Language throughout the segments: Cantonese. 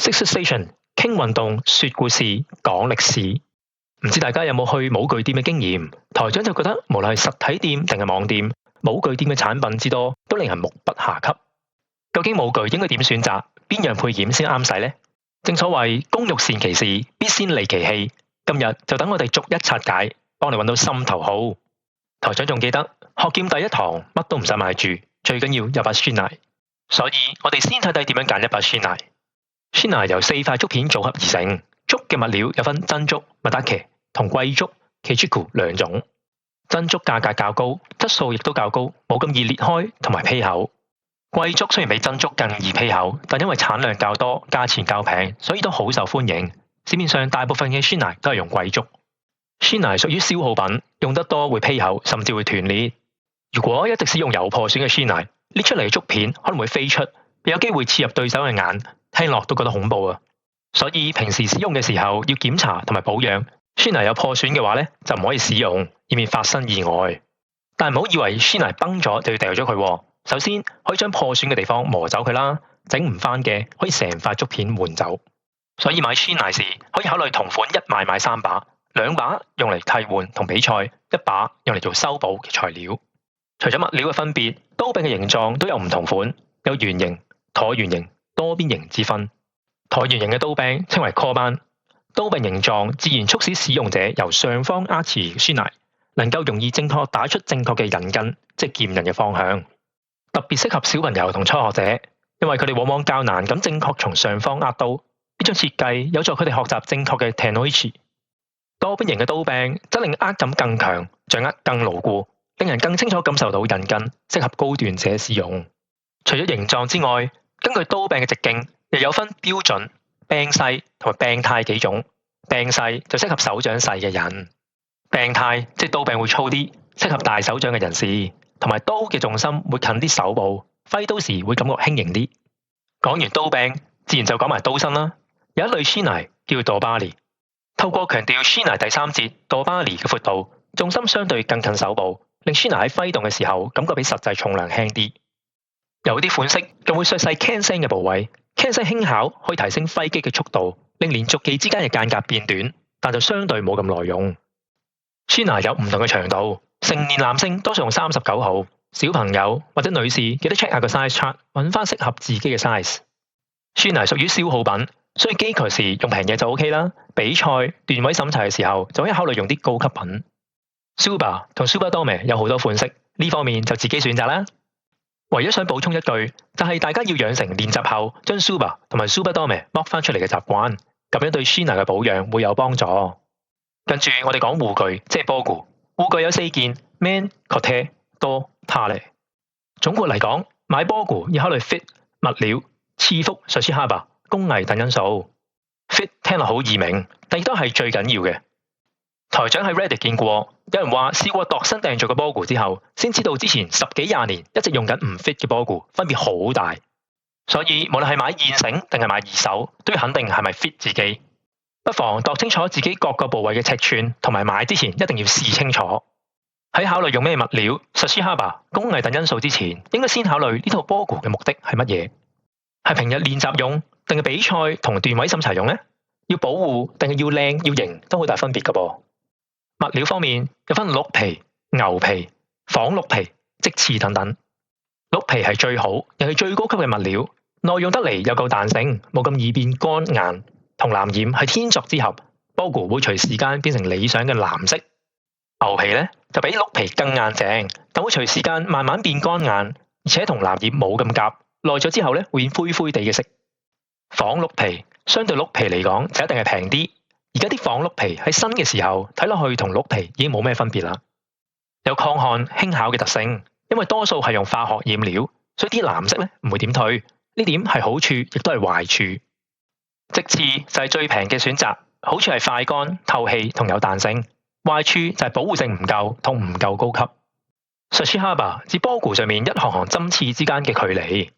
Six Station 傾運動、說故事、講歷史。唔知大家有冇去模具店嘅經驗？台長就覺得無論係實體店定係網店，模具店嘅產品之多都令人目不暇給。究竟模具應該點選擇？邊樣配件先啱使呢？正所謂工欲善其事，必先利其器。今日就等我哋逐一拆解，幫你揾到心頭好。台長仲記得學劍第一堂乜都唔使買住，最緊要有把酸奶。所以我哋先睇睇點樣揀一把酸奶。酸奶由4塊竹片組合而成，竹嘅物料有分真竹、Madake 同貴竹 Keijiku 兩種。真竹價格較高，質素亦都較高，冇咁易裂開同埋披口。貴竹雖然比真竹更易披口，但因為產量較多，價錢較平，所以都好受歡迎。市面上大部分嘅酸奶都係用貴竹。酸奶屬於消耗品，用得多會披口，甚至會斷裂。如果一直使用有破損嘅酸奶，裂出嚟嘅竹片可能會飛出，有機會刺入對手嘅眼，聽落都覺得恐怖啊！所以平時使用嘅時候要檢查同埋保養。酸奶有破損嘅話咧，就唔可以使用，以免發生意外。但唔好以為酸奶崩咗就要掉咗佢。首先可以將破損嘅地方磨走佢啦，整唔翻嘅可以成塊竹片換走。所以買酸奶時可以考慮同款一買買3把，2把用嚟替換同比賽，1把用嚟做修補嘅材料。除咗物料嘅分別，刀柄嘅形狀都有唔同款，有圓形、橢圓形、多邊形之分。橢圓形嘅刀柄稱為 Koban， 刀柄形狀自然促使使用者由上方握持酸奶，能夠容易正確打出正確嘅刃根，即係劍刃嘅方向。特別適合小朋友同初學者，因為佢哋往往較難咁正確從上方握刀。呢種設計有助佢哋學習正確嘅 Tenoichi。多邊形嘅刀柄則令握感更強，掌握更牢固，令人更清楚感受到刃根，適合高段者使用。除咗形狀之外，根據刀柄嘅直徑，又有分標準、柄細同埋柄太幾種。柄細就適合手掌細嘅人，柄太即係刀柄會粗啲，適合大手掌嘅人士，同埋刀嘅重心會近啲手部，揮刀時會感覺輕盈啲。講完刀柄，自然就講埋刀身啦。有一類酸奶叫 Dobari， 透過強調酸奶第3節 Dobari 嘅闊度，重心相對更近手部，令酸奶喺揮動嘅時候感覺比實際重量輕啲。有啲款式仲會削細 can 聲嘅部位，can 聲輕巧可以提升揮擊嘅速度，令連續技之間嘅間隔變短，但就相對冇咁耐用。酸奶有唔同嘅長度，成年男性多數用39號，小朋友或者女士記得 check 下個 size chart， 揾翻適合自己嘅 size。酸奶屬於消耗品，所以機台時用平嘢就 OK 啦。比賽段位審查嘅時候就可以考慮用啲高級品。Tsuba 同 Tsubadome 有好多款式，呢方面就自己選擇啦。唯一想補充一句，就係大家要養成練習後將 Tsuba 同埋 Tsubadome 剝翻出嚟嘅習慣，咁樣對酸奶嘅保養會有幫助。跟住我哋講護具，即係波具。護具有4件 ：man、kote、do、tare。總括嚟講，買波具要考慮 fit 物料、次幅、Shichihaba、工藝等因素。fit 聽落好易明，但亦都係最緊要嘅。台長喺 Reddit 見過，有人話試過度身訂做嘅波具之後，先知道之前10幾20年一直用緊唔 fit 嘅波具，分別好大。所以無論係買現成定係買二手，都要肯定係咪 fit 自己。不妨度清楚自己各個部位嘅尺寸，同埋買之前一定要試清楚。喺考慮用咩物料、Shichihaba、工藝等因素之前，應該先考慮呢套波具嘅目的係乜嘢？係平日練習用，定係比賽同段位審查用呢？要保護定係要靚要型，都好大分別㗎噃。物料方面有分鹿皮、牛皮、仿鹿皮、即刺等等。鹿皮係最好，又係最高級嘅物料，耐用得嚟又夠彈性，冇咁易變乾硬。同藍染係天作之合，波具會隨時間變成理想嘅藍色。牛皮呢，就比鹿皮更硬淨，但會隨時間慢慢變乾硬，而且同藍染冇咁夾，耐咗之後呢會變灰灰地嘅色。仿鹿皮相對鹿皮嚟講就一定係平啲。而家啲仿鹿皮喺新嘅時候睇落去同鹿皮已經冇咩分別啦。有抗旱輕巧嘅特性，因為多數係用化學染料，所以啲藍色咧唔會點退。呢點係好處，亦都係壞處。即刺就係最平嘅選擇，好處係快乾、透氣同有彈性。壞處就係保護性唔夠同唔夠高級。Shichihaba 指波具上面一行行針刺之間嘅距離。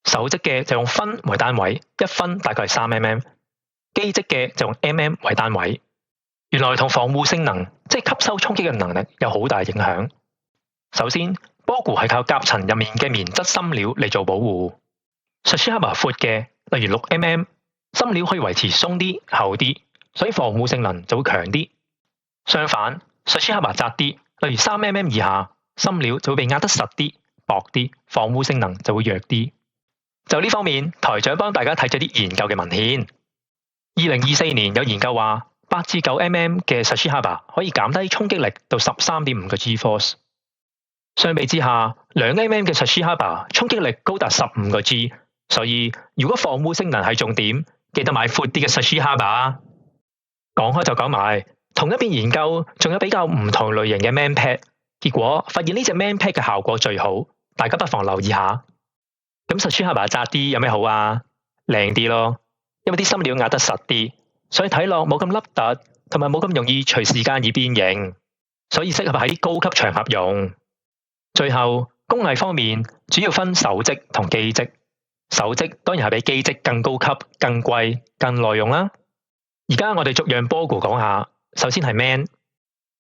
手織嘅就用分為單位，1分大概係3 mm。機織嘅就用 mm 為單位，原來同防護性能，即係吸收衝擊嘅能力有好大影響。首先，波具係靠夾層入面嘅棉質芯料嚟做保護。Shichihaba 闊嘅，例如6 mm，深料可以維持鬆啲、厚啲，所以防護性能就會強啲。相反，Shashihara窄啲，例如3mm 以下，深料就會被壓得實啲、薄啲，防護性能就會弱啲。就呢方面，台長幫大家睇咗啲研究嘅文獻。2024年有研究話，8至9mm 嘅 Shashihara 可以減低衝擊力到13.5個 G-force。相比之下，2mm 嘅 Shashihara 衝擊力高達15個 G， 所以如果防護性能係重點，記得買闊啲嘅 Shashihara。講開就講埋，同一篇研究仲有比較唔同類型嘅 man pad， 結果發現呢隻 man pad 嘅效果最好，大家不妨留意下。咁 Shashihara 窄啲有咩好啊？靚啲咯，因為啲深料壓得實啲，所以睇落冇咁凹凸，同埋冇咁容易隨時間而變形，所以適合喺高級場合用。最後工藝方面，主要分手織同機織。手織當然係比機織更高級、更貴、更耐用啦。而家我哋逐樣波估講下。首先係 man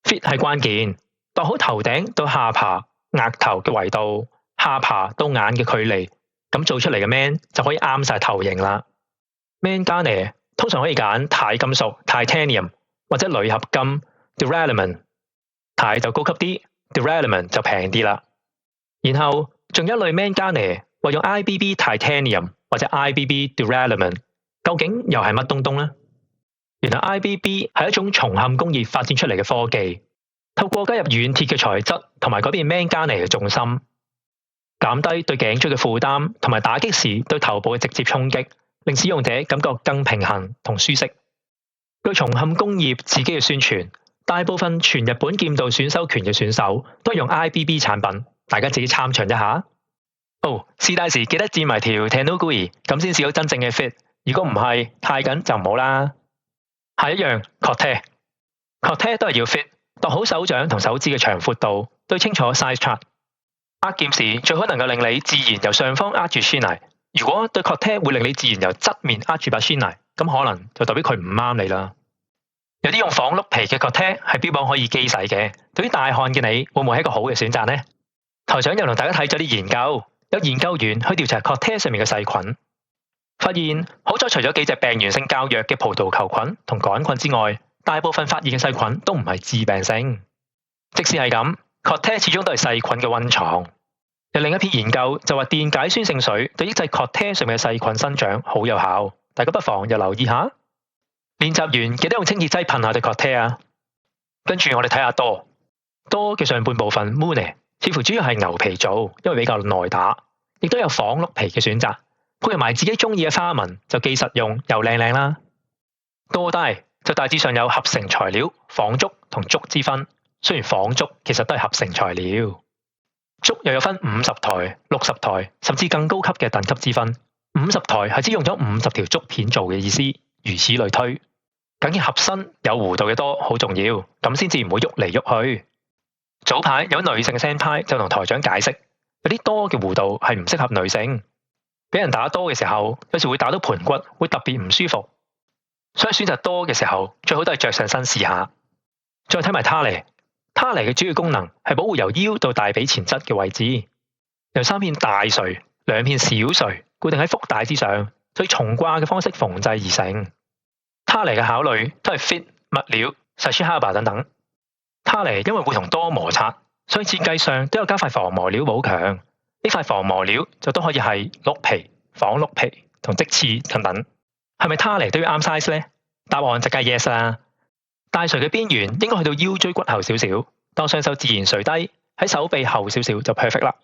fit 係關鍵，度好頭頂到下巴、額頭嘅圍度，下巴到眼嘅距離，咁做出嚟嘅 man 就可以啱晒頭型啦。man 加呢通常可以揀鈦金屬 titanium 或者鋁合金 duralumin， 鈦就高級啲， duralumin 就平啲啦。然後仲有一類 man 加呢話用 IBB titanium 或者 IBB duralumin， 究竟又係乜東東呢？原來 IBB 係一種松嵌工業發展出嚟嘅科技，透過加入軟鐵嘅材質同埋改變 man 加呢嘅重心，減低對頸椎嘅負擔同埋打擊時對頭部嘅直接衝擊，令使用者感覺更平衡同舒適。據松嵌工業自己嘅宣傳，大部分全日本劍道選手權嘅選手都係用 IBB 產品，大家自己參詳一下。試帶時記得墊埋條 Tenugui， 咁先試到真正嘅 fit。如果唔係太緊就唔好啦。下一樣 Kote 都係要 fit， 度好手掌同手指嘅長闊度，對清楚 size chart。握劍時最好能夠令你自然由上方握住 shinai。如果對 Kote 會令你自然由側面握住把 shinai， 咁可能就代表佢唔啱你啦。有啲用仿鹿皮嘅 Kote 係標榜可以機洗嘅，對於大漢嘅你會唔會係一個好嘅選擇呢？台長又同大家睇咗啲研究，有研究員去調查 Kote 上面嘅細菌。發現好在除咗幾隻病原性較弱嘅葡萄球菌同桿菌之外，大部分發現嘅細菌都唔係致病性。即使係咁，Kote 始終都係細菌嘅溫床。有另一篇研究就話電解酸性水對抑制 Kote 上面嘅細菌生長好有效，大家不妨又留意下。練習完記得用清潔劑噴下對 Kote 啊。跟住我哋睇下多嘅上半部分 Mune 似乎主要係牛皮做，因為比較耐打，亦都有仿鹿皮嘅選擇。配合埋自己中意嘅花紋，就既實用又靚靚啦。多帶就大致上有合成材料、仿竹同竹之分。雖然仿竹其實都係合成材料，竹又有分50台、60台，甚至更高級嘅等級之分。50台係指用咗50條竹片做嘅意思，如此類推。梗要合身有弧度嘅多好重要，咁先至唔會喐嚟喐去。早排有女性嘅聲派就同台長解釋，有啲多嘅弧度係唔適合女性。俾人打多嘅時候，有時會打到盤骨，會特別唔舒服。所以選擇多嘅時候，最好都係着上身試下。再睇埋他尼嘅主要功能係保護由腰到大髀前側嘅位置，由3片大垂、2片小垂固定喺腹帶之上，所以重掛嘅方式縫製而成。他尼嘅考慮都係 fit 物料、Shashihara 等等。他尼因為會同多摩擦，所以設計上都有加塊防磨料補強。呢塊防磨料就都可以係鹿皮、仿鹿皮同織刺等等，係咪他尼都要啱 size 呢？答案就梗係 yes 啦。大垂嘅邊緣應該去到腰椎骨後少少，當雙手自然垂低，喺手臂後少少就 perfect 啦。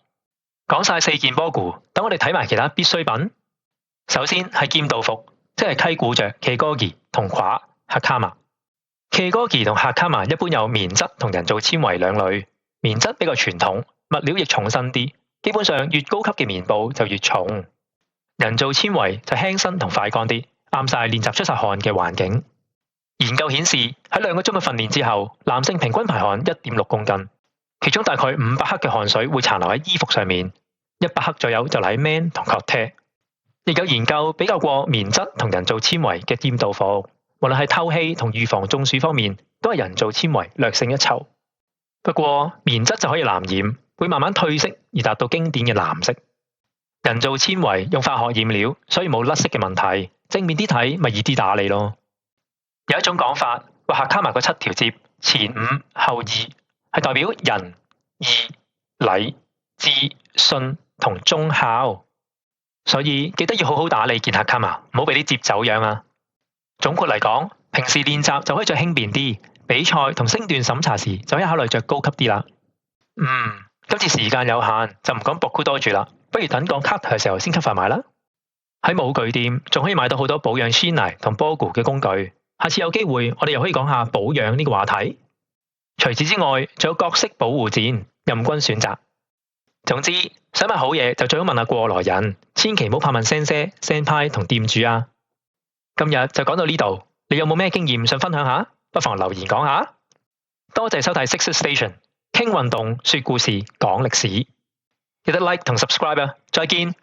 講晒4件波估，等我哋睇埋其他必需品。首先係劍道服，即係溪古着 Keigogi 同褂 Hakama。Keigogi 同 Hakama 一般有棉質同人造纖維兩類，棉質比較傳統，物料亦重身啲。基本上越高級嘅棉布就越重，人造纖維就輕身同快乾啲，啱晒練習出晒汗嘅環境。研究顯示喺2個鐘嘅訓練之後，男性平均排汗 1.6 公斤，其中大概500克嘅汗水會殘留喺衣服上面，100克左右就留喺 man 同 Kote。亦有研究比較過棉質同人造纖維嘅劍道服，無論係透氣同預防中暑方面，都係人造纖維略勝一籌。不過棉質就可以藍染，會慢慢褪色而達到經典嘅藍色。人造纖維用化學染料，所以冇甩色嘅問題。正面啲睇咪易啲打理咯。有一種講法話夏卡瑪嗰7條摺前5後2係代表仁、義、禮、智、信同忠孝，所以記得要好好打理件夏卡瑪，唔好俾啲摺走樣啊。總括嚟講，平時練習就可以着輕便啲，比賽同升段審查時就可以考慮着高級啲啦。今次時間有限，就唔講博酷多住啦，不如等講 kata 嘅時候先吸發埋啦。喺模具店仲可以買到好多保養 shinai 同 bogu 嘅工具，下次有機會我哋又可以講下保養呢個話題。除此之外，仲有角色保護墊，任君選擇。總之，想買好嘢就最好問下過來人，千祈唔好怕問 sensei、senpai 同店主啊。今日就講到呢度，你有冇咩經驗想分享下？不妨留言講下。多謝收睇 Sixth Station， 傾運動、說故事、講歷史。記得 like 同 subscribe 啊！再見。